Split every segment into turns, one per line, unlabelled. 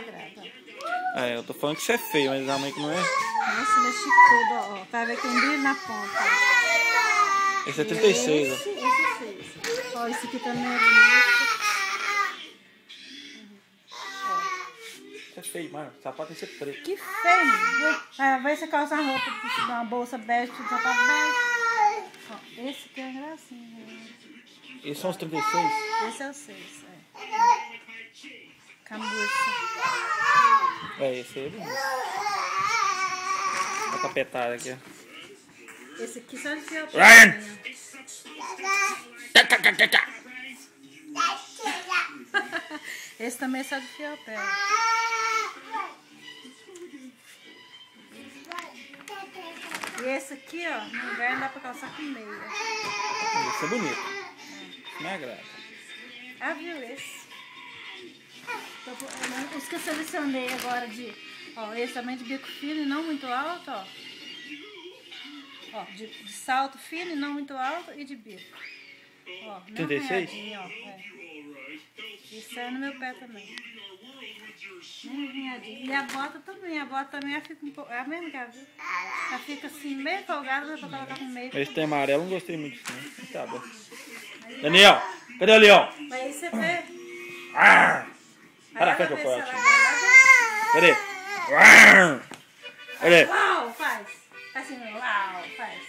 agrada.
É, eu tô falando que isso é feio, mas a mãe que não é.
Nossa, mexe tudo, ó. Vai ver que tem brilho na ponta.
Esse é 36, ó.
Esse é 6. Ó, esse aqui também é bonito.
Isso é feio, mano. O sapato tem que ser preto.
Que feio. Vai você calça uma roupa, uma bolsa bege, um sapato bege. Ó, esse aqui é uma gracinha.
Esses são os 36?
Esse é o 6, Cambuça.
É, esse aí é bonito. Olha a capetada aqui, ó.
Esse aqui só de fio.
Ryan!
Esse também é só de fio ao pé. E esse aqui, ó, no inverno dá pra calçar com meia.
Esse é bonito. Isso me agrada.
Ah, viu esse? Os que eu selecionei agora de... Ó, esse também de bico fino e não muito alto, ó. Ó, de salto fino e não muito alto e de bico. Ó,
36?
Ó, Isso é no meu pé também. E a bota também. A bota também ela fica um pouco... É a mesma que ela, viu? Ela fica assim, meio folgada, mas pra colocar com meio.
Esse tem amarelo, não gostei muito disso, não. Tá bom. Daniel! Cadê o leão?
Mas aí você vê...
Para na frente, eu posso.
Cadê?
Cadê? Cadê?
Uau, faz. Faz assim, uau, faz.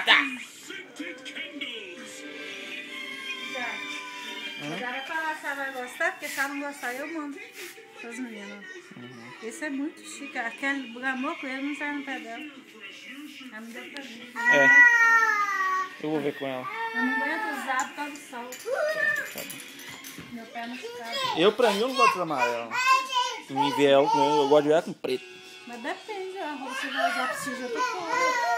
Tá.
Já vai falar se ela vai gostar, porque se ela não gostar, eu mando pras meninas. Esse é muito chique. Aquele gamou com ele, não sai no pé dela. Ela me deu pra mim.
É. Eu vou ver com ela.
Eu não aguento usar por causa do sol. Meu pé não fica.
Pra mim, eu não gosto de amarelo. Em inverno, eu gosto de ver com preto.
Mas depende, a roupa que você vai usar precisa outra cor.